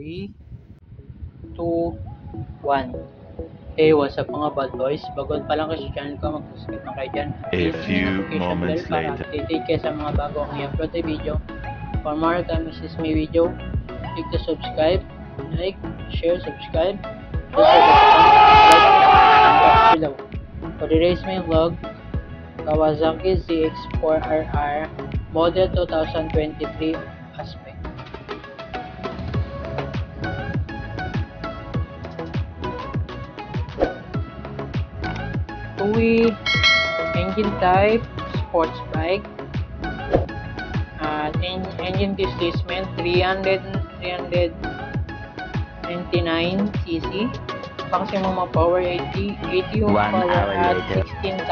3, 2, 1. Hey, what's up mga bad boys? Bago pa lang kasi channel ko, mag-subscribe na kayo dyan. A few moments para later. updated kayo sa mga bago akong i-upload na video. For more time, this is my video. Click to subscribe, like, share, subscribe. Below. For today's my vlog, Kawasaki ZX4RR Model 2023 aspect. TUI engine type, sports bike. Engine displacement 399 cc. Maximum of power 80 horsepower at 16,000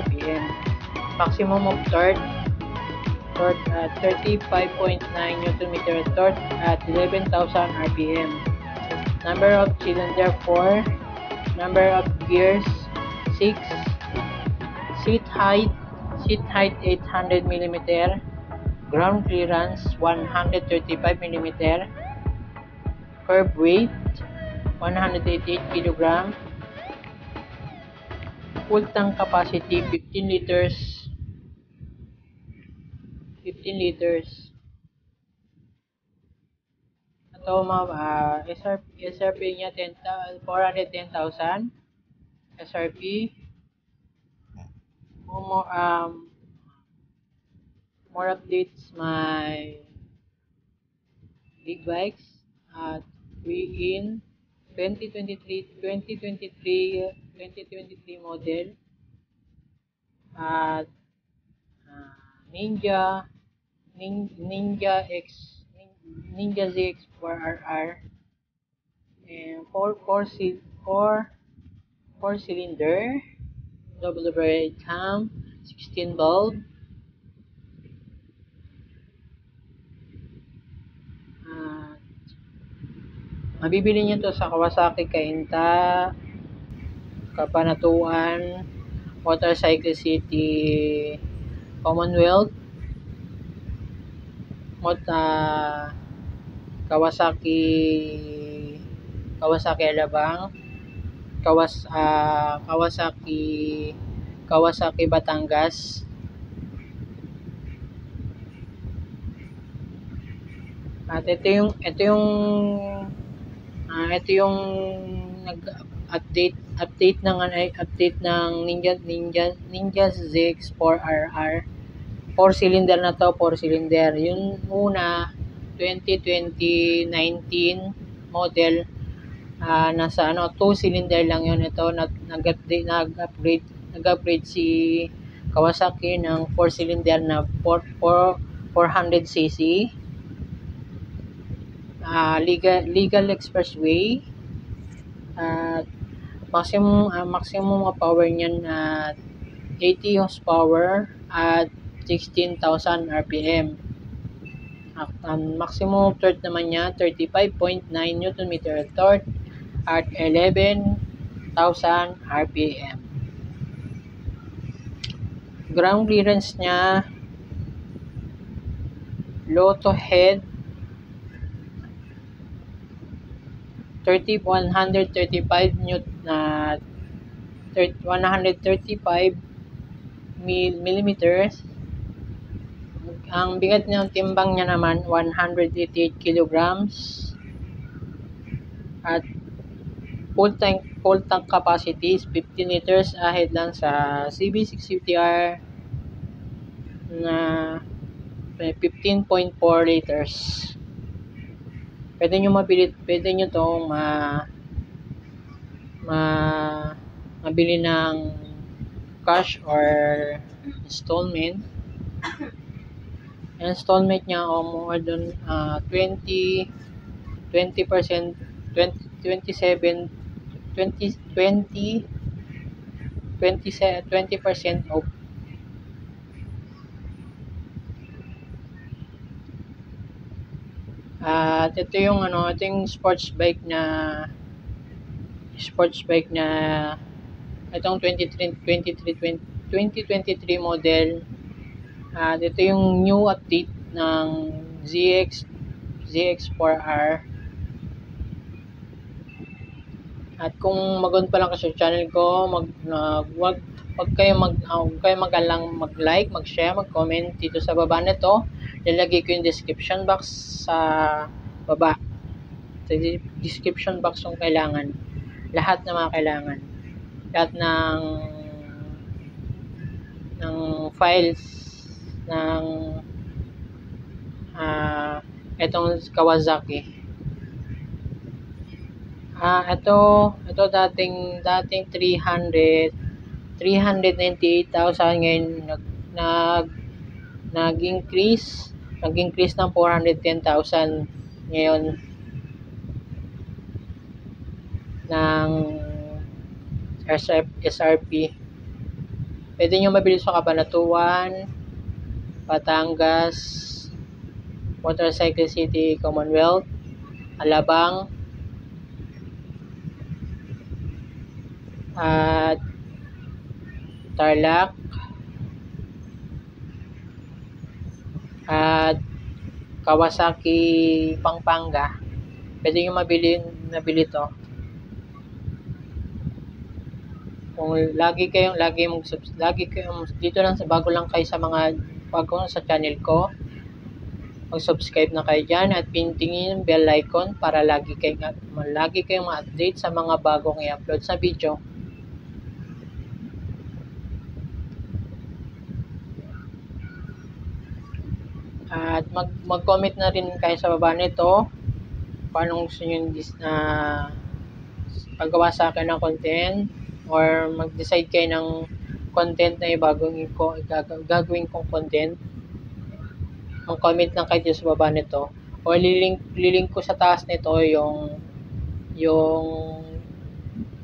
rpm. Maximum of torque at 35.9 Nm, torque at 11,000 rpm. Number of cylinder 4. Number of gears 6. Seat height 800 mm. Ground clearance 135 mm. Curb weight 188 kg. Full tank capacity 15 liters. Ito SRP niya 410,000 SRP. More updates my big bikes at we in 2023 model at Ninja ZX4RR and 4 cylinder, double overhead cam, 16 bulb. Mabibili nyo to sa Kawasaki Kainta, Kabanatuan, Motorcycle City, Commonwealth, Kawasaki Alabang, Kawasaki Batangas. At ito yung nag-update ng Ninja ZX4RR. 4 cylinder na to, 4 cylinder. Yung una 2019 model, nasa 2 cylinder lang yun. Ito nag-upgrade si Kawasaki ng 4 cylinder na 400 cc. Legal expressway. Maximum power niyan at 80 horsepower at 16,000 rpm. Maximum torque naman niya 35.9 Nm, torque at 11,000 rpm. Ground clearance niya low to head 135 millimeters. Ang bigat ng timbang niya naman 188 kilograms. At full tank capacity is 15 liters, ahead lang sa CB650R na 15.4 liters. Pwede nyo itong mabili ng cash or installment. Installment niya more than 20% off. At ito yung sports bike na itong 2023 model. At ito yung new update ng ZX4R At kung magun pa lang kayo sa channel ko, wag kayo mag-like, mag-share, mag-comment dito sa baba nito. Lalagay ko yung description box sa baba. Sa description box yung kailangan. Lahat ng mga kailangan. Lahat ng files ng etong Kawasaki. Ito dating 398,000 ngayon nag-increase ng 410,000 ngayon ng SRP. Pwede nyo mabili sa Cabanatuan, Batangas, Motorcycle City, Commonwealth, Alabang, at Tarlac, at Kawasaki, Pampanga. Pwede nyo mabili to. Kung lagi kayong dito lang bago lang kayo sa channel ko, mag-subscribe na kayo dyan at pintingin yung bell icon para lagi kayong ma-update sa mga bagong i-upload sa video. At mag-comment na rin kayo sa baba nito paano gusto nyo paggawa sa akin ng content, or mag-decide kayo ng content na gagawin kong content. Mag-comment lang kayo sa baba nito, o lilink ko sa taas nito yung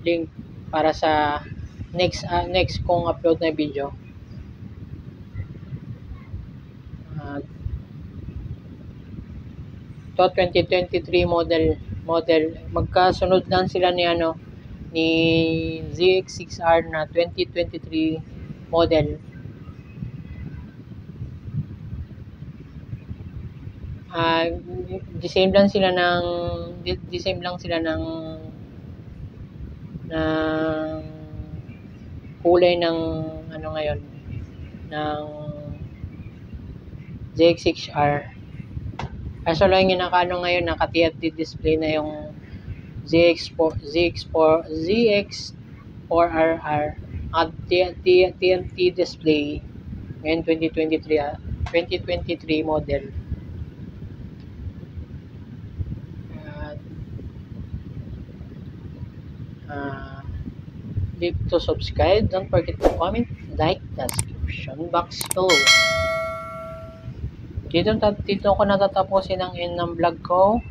link para sa next kong upload na video. To 2023 model, magkasunod lang sila ni ZX6R na 2023 model. The same lang sila ng kulay ng ngayon ng ZX6R. Kaso lang yung ngayon, naka-TFT display na yung ZX4RR at TFT display ngayon 2023 model. Click to subscribe. Don't forget to comment, like the description box below. Dito ko natatapusin ang end ng vlog ko.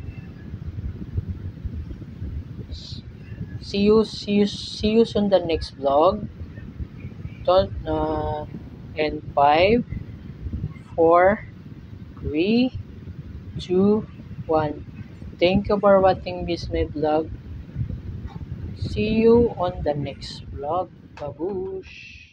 See you soon the next vlog. And 5, 4, 3, 2, 1. Thank you for watching this my vlog. See you on the next vlog. Babush!